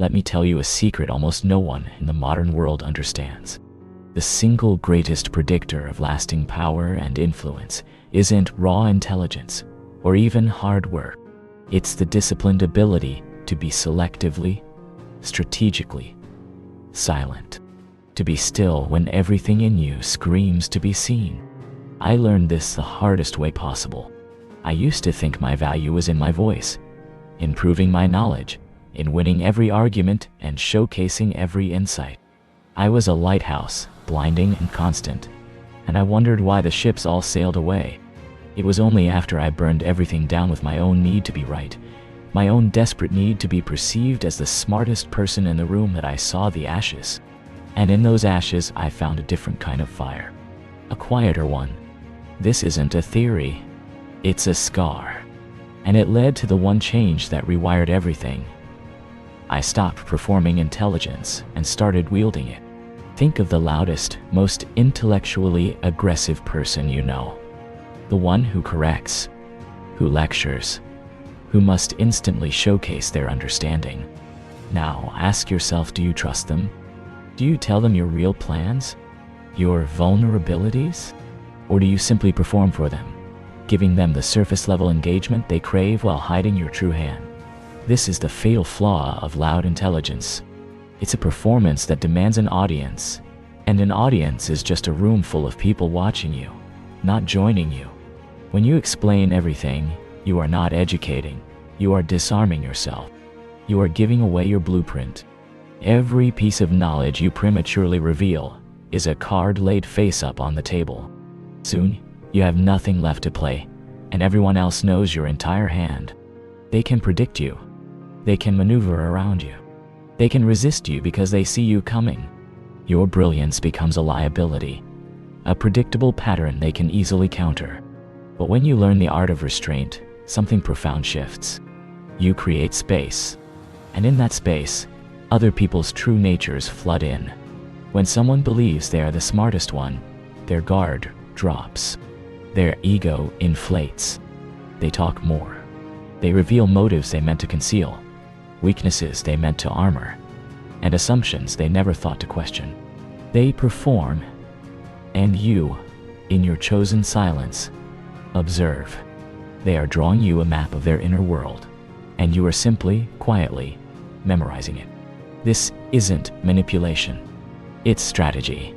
Let me tell you a secret almost no one in the modern world understands. The single greatest predictor of lasting power and influence isn't raw intelligence or even hard work. It's the disciplined ability to be selectively, strategically silent. To be still when everything in you screams to be seen. I learned this the hardest way possible. I used to think my value was in my voice, in proving my knowledge, in winning every argument and showcasing every insight. I was a lighthouse, blinding and constant, and I wondered why the ships all sailed away. It was only after I burned everything down with my own need to be right, my own desperate need to be perceived as the smartest person in the room, that I saw the ashes. And in those ashes, I found a different kind of fire. A quieter one. This isn't a theory. It's a scar. And it led to the one change that rewired everything. I stopped performing intelligence and started wielding it. Think of the loudest, most intellectually aggressive person you know. The one who corrects, who lectures, who must instantly showcase their understanding. Now ask yourself, do you trust them? Do you tell them your real plans, your vulnerabilities? Or do you simply perform for them, giving them the surface-level engagement they crave while hiding your true hand? This is the fatal flaw of loud intelligence. It's a performance that demands an audience, and an audience is just a room full of people watching you, not joining you. When you explain everything, you are not educating, you are disarming yourself. You are giving away your blueprint. Every piece of knowledge you prematurely reveal is a card laid face up on the table. Soon, you have nothing left to play, and everyone else knows your entire hand. They can predict you. They can maneuver around you. They can resist you because they see you coming. Your brilliance becomes a liability, a predictable pattern they can easily counter. But when you learn the art of restraint, something profound shifts. You create space, and in that space, other people's true natures flood in. When someone believes they are the smartest one, their guard drops. Their ego inflates. They talk more. They reveal motives they meant to conceal, weaknesses they meant to armor, and assumptions they never thought to question. They perform, and you, in your chosen silence, observe. They are drawing you a map of their inner world, and you are simply, quietly, memorizing it. This isn't manipulation. It's strategy.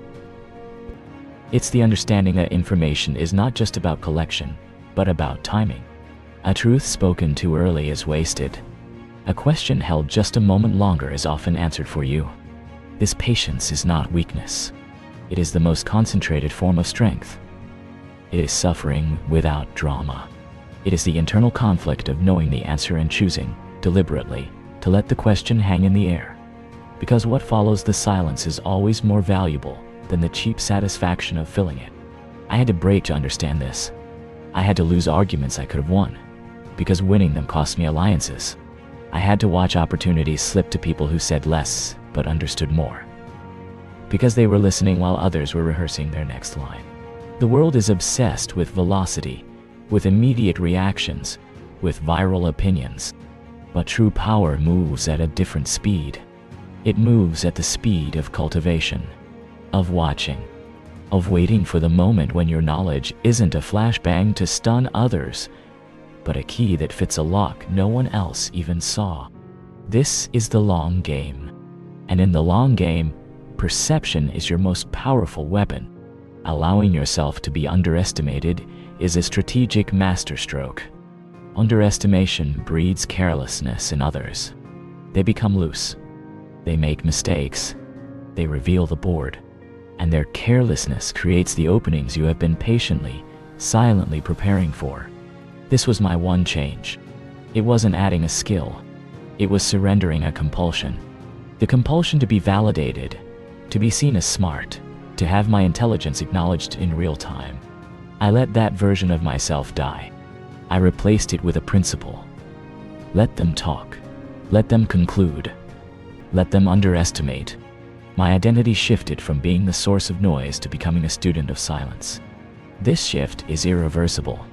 It's the understanding that information is not just about collection, but about timing. A truth spoken too early is wasted. A question held just a moment longer is often answered for you. This patience is not weakness. It is the most concentrated form of strength. It is suffering without drama. It is the internal conflict of knowing the answer and choosing, deliberately, to let the question hang in the air. Because what follows the silence is always more valuable than the cheap satisfaction of filling it. I had to break to understand this. I had to lose arguments I could have won, because winning them cost me alliances. I had to watch opportunities slip to people who said less but understood more, because they were listening while others were rehearsing their next line. The world is obsessed with velocity, with immediate reactions, with viral opinions. But true power moves at a different speed. It moves at the speed of cultivation, of watching, of waiting for the moment when your knowledge isn't a flashbang to stun others, but a key that fits a lock no one else even saw. This is the long game. And in the long game, perception is your most powerful weapon. Allowing yourself to be underestimated is a strategic masterstroke. Underestimation breeds carelessness in others. They become loose. They make mistakes. They reveal the board. And their carelessness creates the openings you have been patiently, silently preparing for. This was my one change. It wasn't adding a skill. It was surrendering a compulsion. The compulsion to be validated, to be seen as smart, to have my intelligence acknowledged in real time. I let that version of myself die. I replaced it with a principle. Let them talk. Let them conclude. Let them underestimate. My identity shifted from being the source of noise to becoming a student of silence. This shift is irreversible.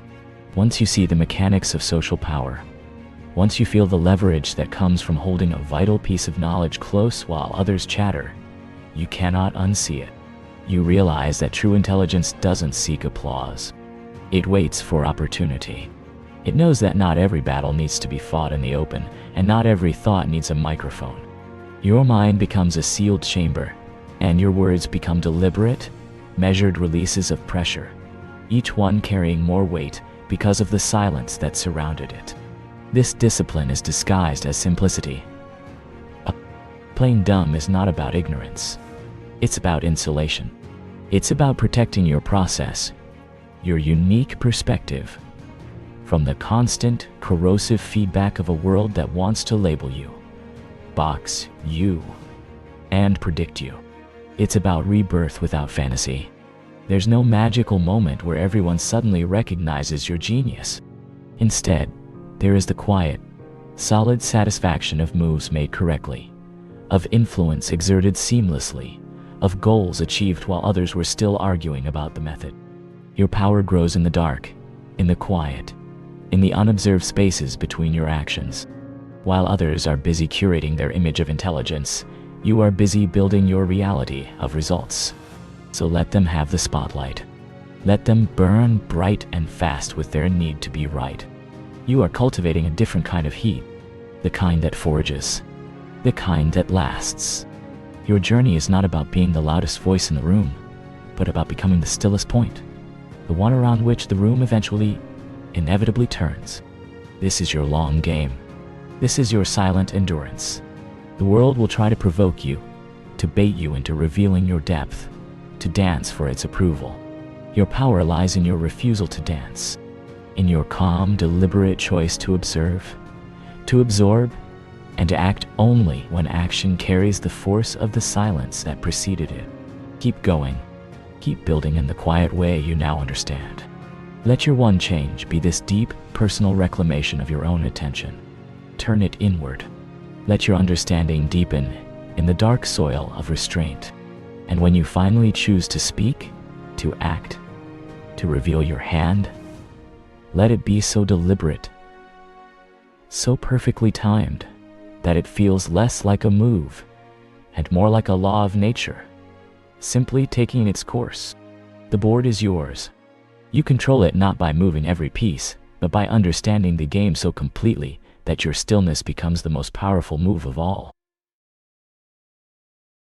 Once you see the mechanics of social power, Once you feel the leverage that comes from holding a vital piece of knowledge close while others chatter, you cannot unsee it. You realize that true intelligence doesn't seek applause. It waits for opportunity. It knows that not every battle needs to be fought in the open, and not every thought needs a microphone. Your mind becomes a sealed chamber, and your words become deliberate, measured releases of pressure, each one carrying more weight because of the silence that surrounded it. This discipline is disguised as simplicity. Playing dumb is not about ignorance. It's about insulation. It's about protecting your process, your unique perspective, from the constant, corrosive feedback of a world that wants to label you, box you, and predict you. It's about rebirth without fantasy. There's no magical moment where everyone suddenly recognizes your genius. Instead, there is the quiet, solid satisfaction of moves made correctly, of influence exerted seamlessly, of goals achieved while others were still arguing about the method. Your power grows in the dark, in the quiet, in the unobserved spaces between your actions. While others are busy curating their image of intelligence, you are busy building your reality of results. So let them have the spotlight. Let them burn bright and fast with their need to be right. You are cultivating a different kind of heat, the kind that forges, the kind that lasts. Your journey is not about being the loudest voice in the room, but about becoming the stillest point, the one around which the room eventually, inevitably turns. This is your long game. This is your silent endurance. The world will try to provoke you, to bait you into revealing your depth, to dance for its approval. Your power lies in your refusal to dance, in your calm, deliberate choice to observe, to absorb, and to act only when action carries the force of the silence that preceded it. Keep going. Keep building in the quiet way you now understand. Let your one change be this deep, personal reclamation of your own attention. Turn it inward. Let your understanding deepen in the dark soil of restraint. And when you finally choose to speak, to act, to reveal your hand, let it be so deliberate, so perfectly timed, that it feels less like a move and more like a law of nature, simply taking its course. The board is yours. You control it not by moving every piece, but by understanding the game so completely that your stillness becomes the most powerful move of all.